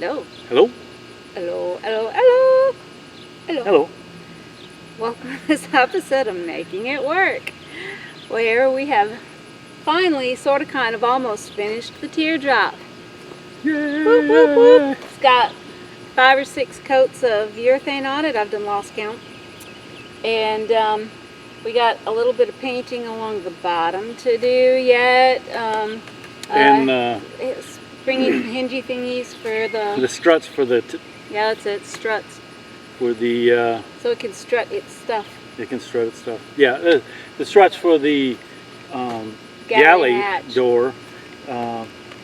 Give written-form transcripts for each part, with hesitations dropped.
Hello. Hello? Hello, hello, hello. Hello. Hello. Welcome to this episode of Making It Work, where we have finally, sort of, kind of, almost finished the teardrop. Yay! Whoop, whoop, whoop. It's got 5 or 6 coats of urethane on it. I've done lost count. And we got a little bit of painting along the bottom to do yet. It's bringing hingy thingies for the struts for the... yeah, that's it, struts. For the... so it can strut its stuff. It can strut its stuff. Yeah, the struts for the galley door.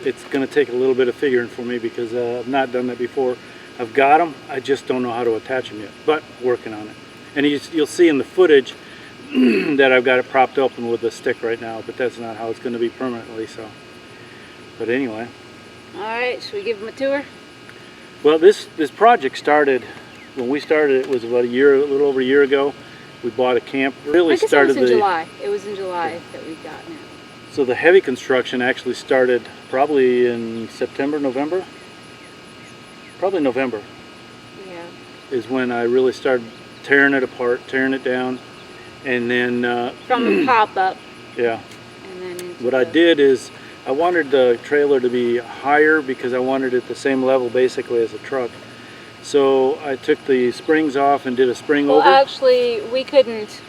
It's going to take a little bit of figuring for me because I've not done that before. I've got them, I just don't know how to attach them yet, but working on it. And you'll see in the footage that I've got it propped open with a stick right now, but that's not how it's going to be permanently. So, but anyway. All right, should we give them a tour? Well, this project started when we started. It was about a little over a year ago. We bought a camp. Really started it was in July. It was in July that we got it. So the heavy construction actually started probably in September, November. Probably November. Yeah. Is when I really started tearing it apart, tearing it down, and then from the pop-up. Yeah. And then what I did is I wanted the trailer to be higher because I wanted it the same level basically as a truck. So I took the springs off and did a spring over. Well, actually, we couldn't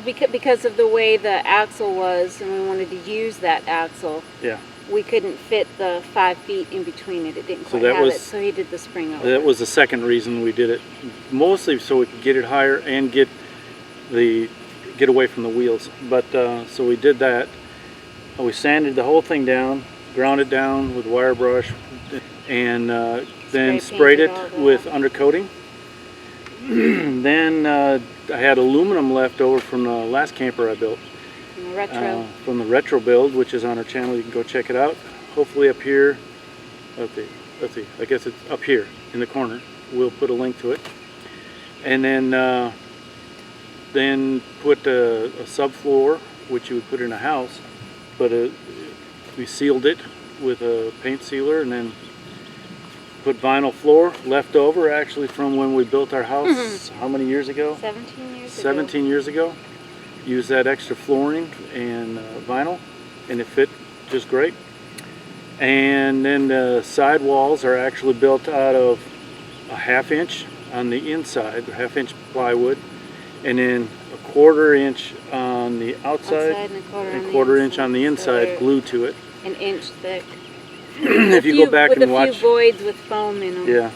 because of the way the axle was, and we wanted to use that axle. Yeah. We couldn't fit the 5 feet in between it. It didn't quite have it, so he did the spring over. That was the second reason we did it, mostly so we could get it higher and get away from the wheels. But so we did that. We sanded the whole thing down, ground it down with wire brush, and then sprayed it with undercoating. Then I had aluminum left over from the last camper I built. From the retro build, which is on our channel. You can go check it out. Hopefully up here. Let's see. I guess it's up here in the corner. We'll put a link to it. And then put a subfloor, which you would put in a house, but we sealed it with a paint sealer, and then put vinyl floor left over actually from when we built our house. How many years ago? 17 years 17 years ago. Use that extra flooring and vinyl, and it fit just great. And then the side walls are actually built out of a 1/2 inch on the inside, a 1/2 inch plywood, and then a 1/4 inch on the outside and a quarter inch on the inside, glued to it. An inch thick. If you go back and watch, with a few voids with foam in them, yeah,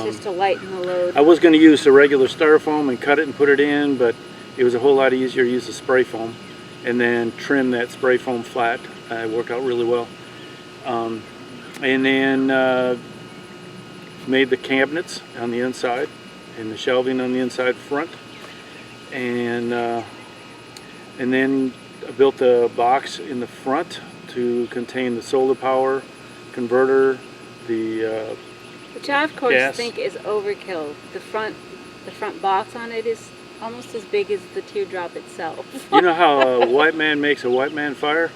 just to lighten the load. I was going to use the regular styrofoam and cut it and put it in, but it was a whole lot easier to use the spray foam and then trim that spray foam flat. It worked out really well. And then made the cabinets on the inside and the shelving on the inside front. And then I built a box in the front to contain the solar power converter, which I of course think is overkill. The front box on it is almost as big as the teardrop itself. You know how a white man makes a white man fire?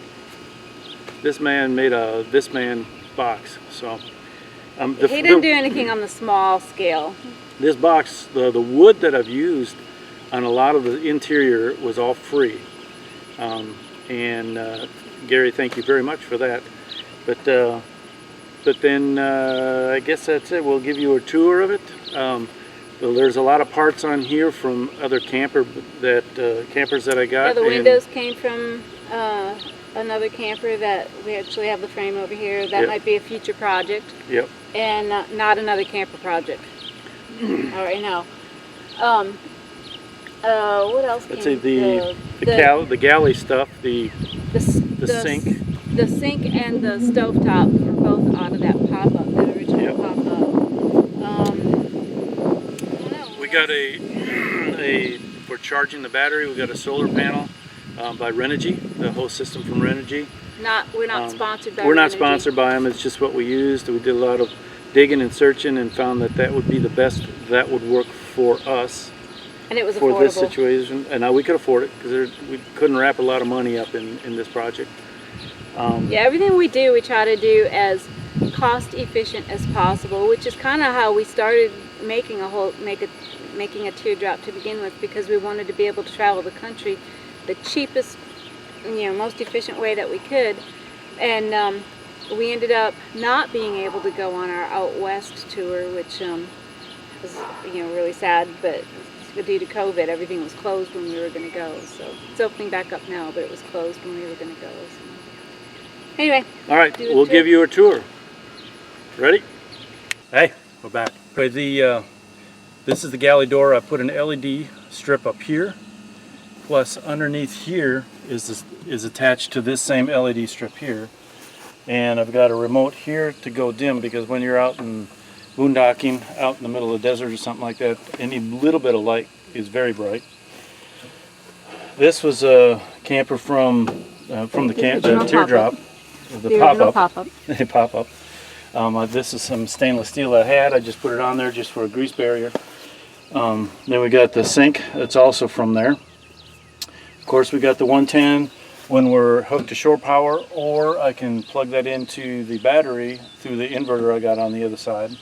This man made a this man box. So he didn't do anything on the small scale. This box, the wood that I've used on a lot of the interior was all free. Gary, thank you very much for that. But then I guess that's it. We'll give you a tour of it. There's a lot of parts on here from other campers that I got. Yeah, the windows came from another camper that we actually have the frame over here. That might be a future project. Yep. And not another camper project. All right, now. What else? Let's see, the galley stuff, the sink. The sink and the stovetop were both out of that pop-up, that original pop-up. We got for charging the battery, we got a solar panel by Renogy, the whole system from Renogy. We're not sponsored by We're not Renogy. sponsored by them, it's just what we used. We did a lot of digging and searching and found that would be the best that would work for us. And it was for affordable. This situation, and now we could afford it because we couldn't wrap a lot of money up in this project. Yeah, everything we do, we try to do as cost efficient as possible, which is kind of how we started making a teardrop to begin with, because we wanted to be able to travel the country the cheapest, most efficient way that we could. And we ended up not being able to go on our out west tour, which was really sad, but due to COVID, everything was closed when we were going to go. So it's opening back up now, but it was closed when we were going to go. So. Anyway. All right, we'll give you a tour. Ready? Hey, we're back. Okay, this is the galley door. I put an LED strip up here, plus underneath here is attached to this same LED strip here. And I've got a remote here to go dim, because when you're out in boondocking, out in the middle of the desert or something like that, any little bit of light is very bright. This was a camper from the Teardrop, the pop-up. Pop-up. This is some stainless steel I had. I just put it on there just for a grease barrier. Then we got the sink that's also from there. Of course, we got the 110 when we're hooked to shore power, or I can plug that into the battery through the inverter I got on the other side.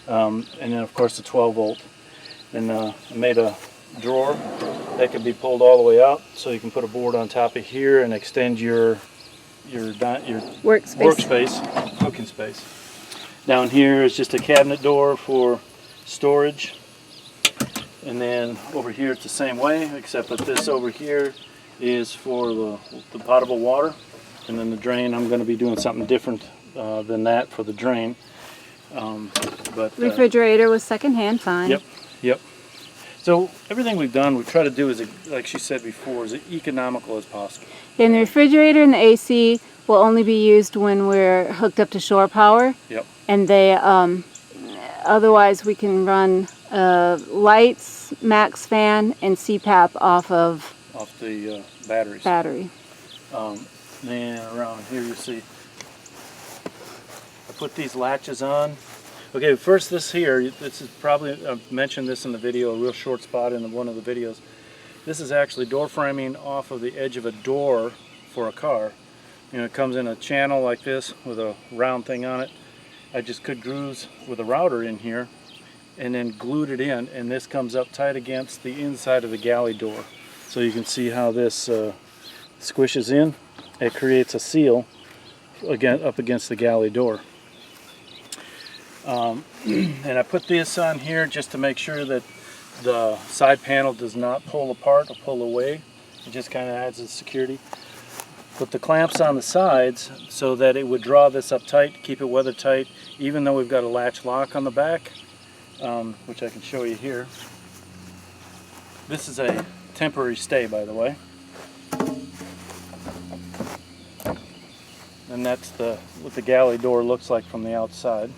And then of course the 12 volt. And I made a drawer that could be pulled all the way out, so you can put a board on top of here and extend your workspace, cooking space. Down here is just a cabinet door for storage. And then over here it's the same way, except that this over here is for the potable water. And then the drain, I'm going to be doing something different than that for the drain. Refrigerator was secondhand, fine. Yep. So everything we've done, we try to do is, like she said before, as economical as possible. And the refrigerator and the AC will only be used when we're hooked up to shore power. Yep. And they, otherwise we can run lights, max fan, and CPAP off the batteries. Then around here you see, I put these latches on. Okay, first this is probably, I've mentioned this in the video, a real short spot in one of the videos. This is actually door framing off of the edge of a door for a car. It comes in a channel like this with a round thing on it. I just cut grooves with a router in here and then glued it in, and this comes up tight against the inside of the galley door. So you can see how this squishes in. It creates a seal up against the galley door. And I put this on here just to make sure that the side panel does not pull apart or pull away. It just kind of adds a security. Put the clamps on the sides so that it would draw this up tight, keep it weather tight, even though we've got a latch lock on the back, which I can show you here. This is a temporary stay, by the way. And that's what the galley door looks like from the outside.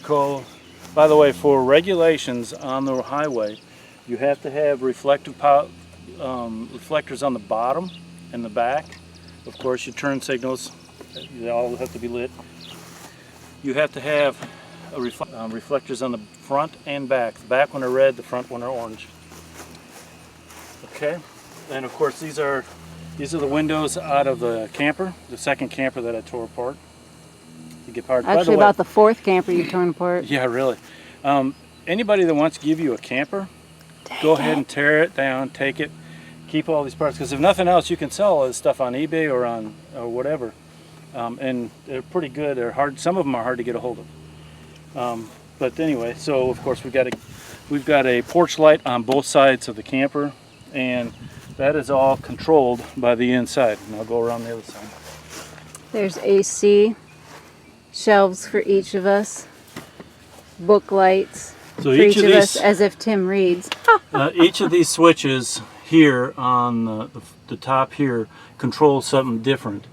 Cool. By the way, for regulations on the highway, you have to have reflectors on the bottom and the back. Of course, your turn signals, they all have to be lit. You have to have reflectors on the front and back. The back one are red, the front one are orange. Okay, and of course these are the windows out of the camper, the second camper that I tore apart. Actually, about the fourth camper you've torn apart. Yeah, really. Anybody that wants to give you a camper, go ahead and tear it down, take it, keep all these parts, because if nothing else, you can sell all this stuff on eBay or whatever, and they're pretty good. They're hard. Some of them are hard to get a hold of. But anyway, so of course we've got a porch light on both sides of the camper, and that is all controlled by the inside. And I'll go around the other side. There's AC. Shelves for each of us, book lights for each of us, as if Tim reads. Each of these switches here on the top here controls something different.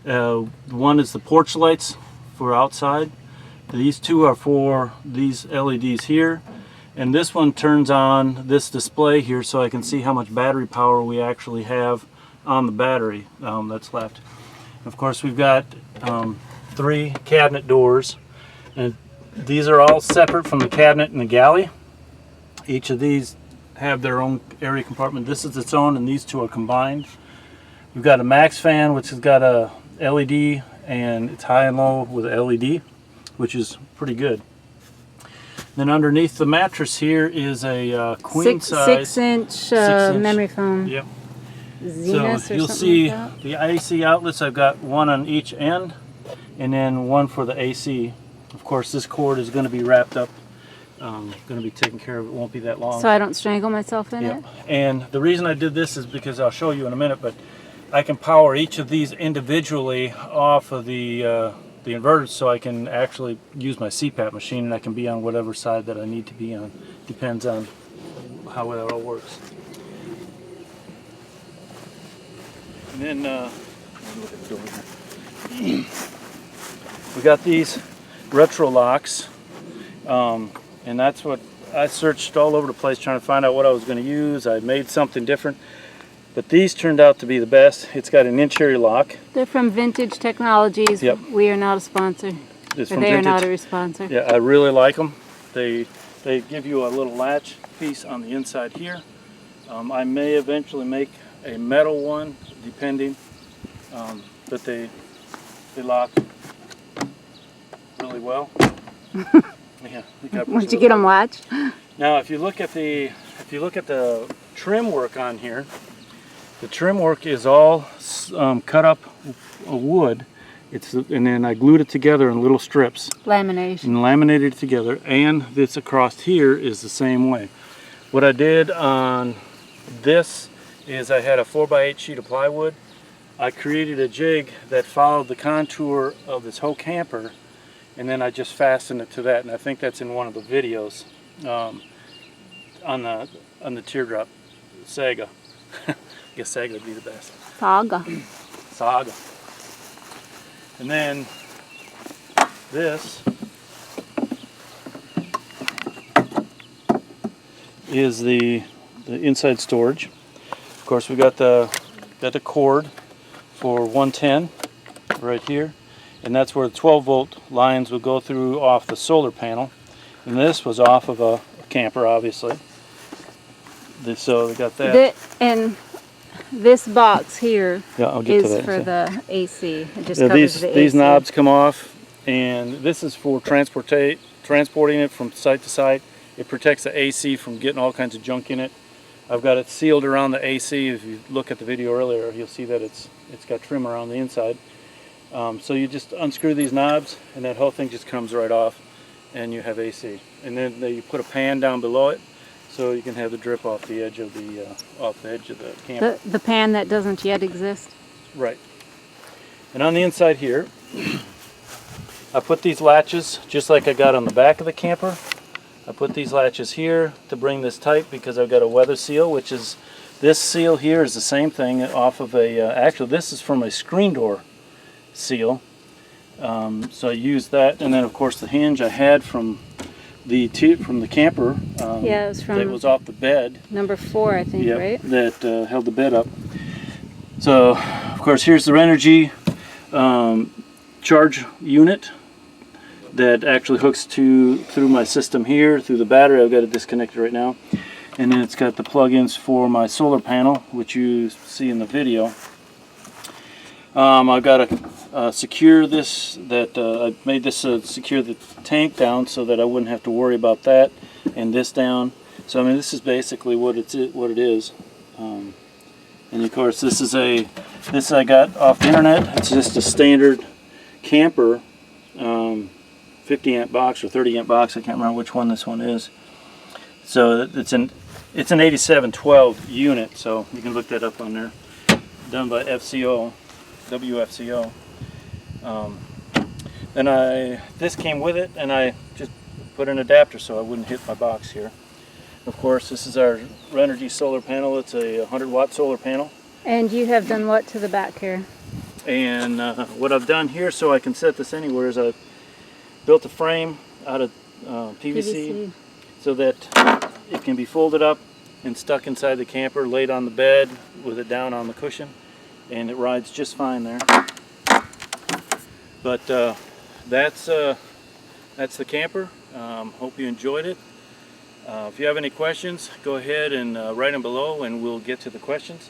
One is the porch lights for outside. These two are for these LEDs here, and this one turns on this display here so I can see how much battery power we actually have on the battery that's left. Of course, we've got 3 cabinet doors, and these are all separate from the cabinet and the galley. Each of these have their own area compartment. This is its own, and these two are combined. We've got a max fan, which has got a LED and it's high and low with LED, which is pretty good. Then underneath the mattress here is a queen size 6-inch memory foam. Yep. Zenus So or you'll something see like that. the AC outlets. I've got one on each end, and then one for the AC. Of course, this cord is going to be wrapped up, going to be taken care of. It won't be that long. So I don't strangle myself in it? And the reason I did this is because I'll show you in a minute, but I can power each of these individually off of the inverter, so I can actually use my CPAP machine, and I can be on whatever side that I need to be on. Depends on how it all works. And then look at the door here. We got these retro locks, and that's what I searched all over the place trying to find out what I was going to use. I made something different, but these turned out to be the best. It's got an interior lock. They're from Vintage Technologies. Yep. We are not a sponsor. It's Or from they are Vintage. not a sponsor. Yeah, I really like them. They give you a little latch piece on the inside here. I may eventually make a metal one, depending, but they lock really well. Yeah, Once you get them latched. Now, if you look at the trim work on here, the trim work is all cut up wood. And then I glued it together in little strips Lamination. and laminated it together. And this across here is the same way. What I did on this is I had a 4x8 sheet of plywood. I created a jig that followed the contour of this whole camper, and then I just fastened it to that. And I think that's in one of the videos on the Teardrop Saga. I guess Saga would be the best. Saga. Saga. And then this is the inside storage. Of course, we got the cord for 110 right here, and that's where the 12-volt lines would go through off the solar panel. And this was off of a camper, obviously. So we got that. And this box here I'll get to is that. for the AC. It just covers the AC. These knobs come off, and this is for transporting it from site to site. It protects the AC from getting all kinds of junk in it. I've got it sealed around the AC. If you look at the video earlier, you'll see that it's got trim around the inside. So you just unscrew these knobs, and that whole thing just comes right off, and you have AC. And then you put a pan down below it, so you can have the drip off the edge of the camper. The pan that doesn't yet exist. Right. And on the inside here, I put these latches just like I got on the back of the camper. I put these latches here to bring this tight because I've got a weather seal, which is this seal here is the same thing off of a actually this is from a screen door seal. So I used that, and then of course the hinge I had from the camper. Yeah, it was from that was off the bed. number 4, I think, right? That held the bed up. So of course here's the Energy charge unit that actually hooks through my system here, through the battery. I've got it disconnected right now. And then it's got the plug-ins for my solar panel, which you see in the video. I've got to secure this, I made this secure the tank down so that I wouldn't have to worry about that, and this down. So I mean, this is basically what it is. And of course, this I got off the internet. It's just a standard camper 50 amp box or 30 amp box. I can't remember which one this one is. So it's an 8712 unit, so you can look that up on there. Done by WFCO. Then this came with it, and I just put an adapter so I wouldn't hit my box here. Of course, this is our Energy solar panel. It's a 100-watt solar panel. And you have done what to the back here? And what I've done here, so I can set this anywhere, is I've built a frame out of PVC so that it can be folded up and stuck inside the camper, laid on the bed with it down on the cushion, and it rides just fine there. But that's the camper. Hope you enjoyed it. If you have any questions, go ahead and write them below, and we'll get to the questions.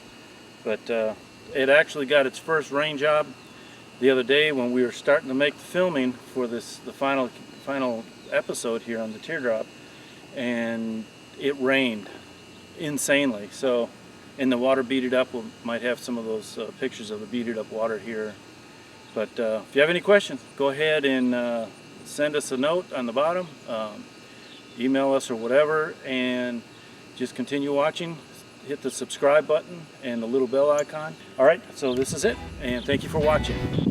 But it actually got its first rain job the other day when we were starting to make the filming for the final episode here on the Teardrop, and it rained insanely. So, and the water beaded up. We might have some of those pictures of the beaded up water here. But if you have any questions, go ahead and send us a note on the bottom, email us or whatever, and just continue watching. Hit the subscribe button and the little bell icon. All right, so this is it, and thank you for watching.